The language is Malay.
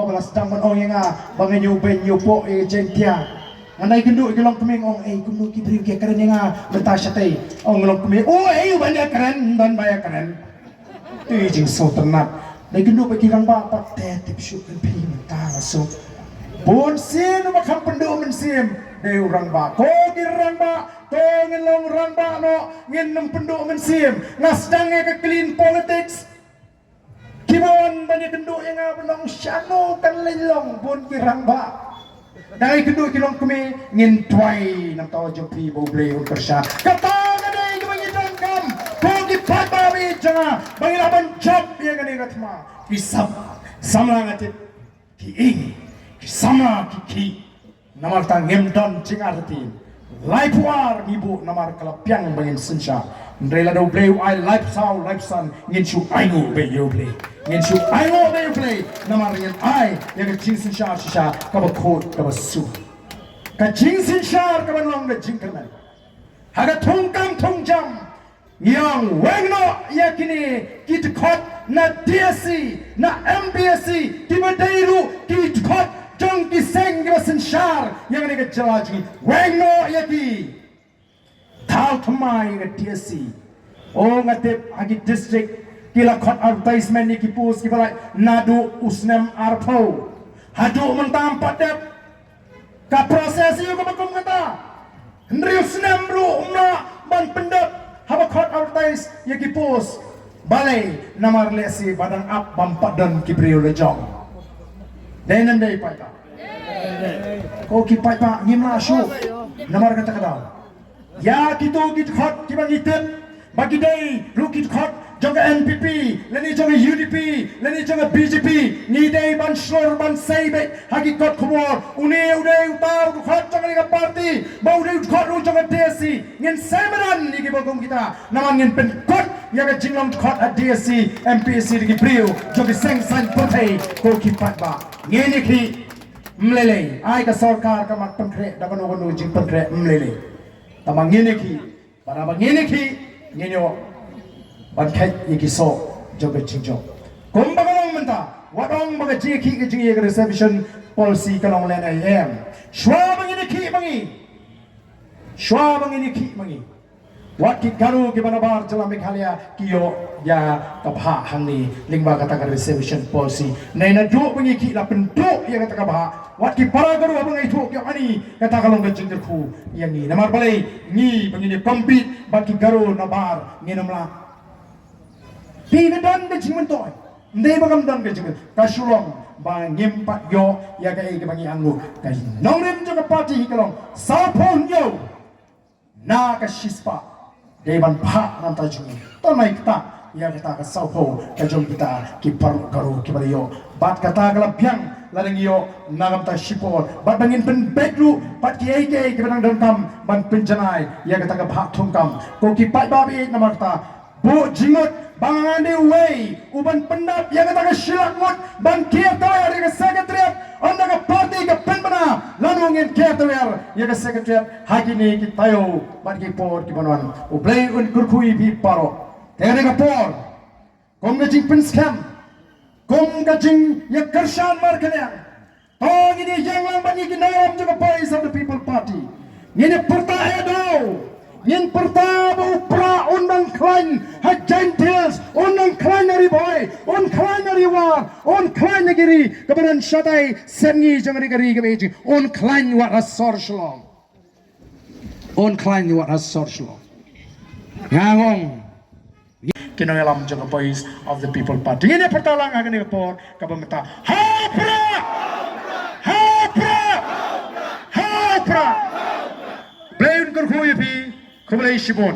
Balas tangan orang yang bangai nyuben nyupok jentia. Anai kendu gelong kemeng ong kendu kibri ke keren yang mentasate ong gelong kemeng banyak keren dan banyak keren. Tu jing so tenat. Nai kendu bagi rang ba pak teh tip syuk pi mentang so. Bon sin makam pendu mensim deu rang ba. Ko girang ba to ngelong rang ba no ngin nem pendu mensim ngasdang ke clean politics. Kibon banyak kenduk yang benong syano kan lelong pun kirang ba. Dari kenduk kilong kami ngin tuai nam tahu jumpi boble kerja. Kata kadai kebangi dangkam. Kogi patawi jangan bangi laban job yang kani katma. Kisam sama ngatit ki ing sama ki namar tang ngemdon cingarti. Life war ibu namar kalapiang bangin sensya. Ndrela do bleu I life sao life san ngin su aingu be you play. Ngin su aingu be you play. Namar ngin I yang jingsin syar shisha kaba khot kaba su. Ka jingsin syar kaba long na jingkerman. Haga thongkam thongjam. Yang wengno yakini kit khot na DSC na MBSC tibadairu kit khot jong ki seng kaba sensyar yang ni ka jalaji. Wengno yaki Thao thamai ke TSC. Oh ngatip agi district kila khot advertisement ni kipus kibalai nadu usnem arpo. Hadu mentam padep. Ka prosesi ko bakum kata. Hendri usnem ru umna ban pendep haba khot advertise ya kipus. Balai namar lesi badan up bampak dan kibriu lejong. Denan dai paita. Ko kipai pa ngimla syu. Namar kata kadal. Ya kita khot kibang item bagi day rukit khot jaga NPP leni jaga UDP leni jaga BJP ni day ban slor ban seibe hagi khot khobor une utau khot jaga ni parti bau day khot ru jaga DSC ngin semeran ni bagong kita naman ngin pen khot yaga jinglong khot at DSC MPSC di brio jaga seng san potai ko kipat ba ngene ki mlele ai ka sarkar ka mak penkre da banu jing penkre mlele tamang ngene ki para bang ngene ki ngenyo ban khat yiki so joga chingjo kom bagalong menta wadong baga ji ki ki ji reservation policy kanong len am shwa bang ngene ki mangi wat ki garu ki banabar jala meghalaya kiyo ya kabha hangni lingba kata ka reservation policy nei na do bangi ki la penduk ya kata kabha wat ki para garu abang itu ki ani kata kalong ka jingder khu yang ni namar balai ni bangi ni compete baki garu nabar ni namla pi dan ke jingmen toy ndei bagam dan ke jingmen kasulong ba ngimpat yo ya ka e bangi anggu ka nongrim jo ka party kalong sapon yo na ka shispa deban pha nam ta jungi to mai kita ya kita ka saupo ka jong kita ki paru garu ki bariyo bat kata kala biang ladang yo nagam ta shipor bat bangin pen bedru bat ki ai ki banang dongkam ban penjanai ya kita ka pha thongkam ko ki pai babi namar ta bu jingot bangane way uban pendap ya kita ka silakmut ban kier tawar ya ka secretariat anda ka party ka penbana lalu ngin kier tawar ya ka secretariat hakini ki tayo bat ki por ki banon ublay un kurkhui bi paro tene ka por kom ga jing pen scam kom ga jing ya kershan mar kanya to ini yang lang bani ki nam jo ka voice of the people party ngine perta edo ngin perta bu pra undang klan ha gentiles undang klan ari boy on klan ari war on klan giri kabaran shatai sengi jangari gari ke beji on klan wat asor shalom on klan wat asor shalom ngangong kinoelam jaga voice of the people party ini pertalang akan dipor kabameta hapra Blain kurkhuyi pi kublai shibon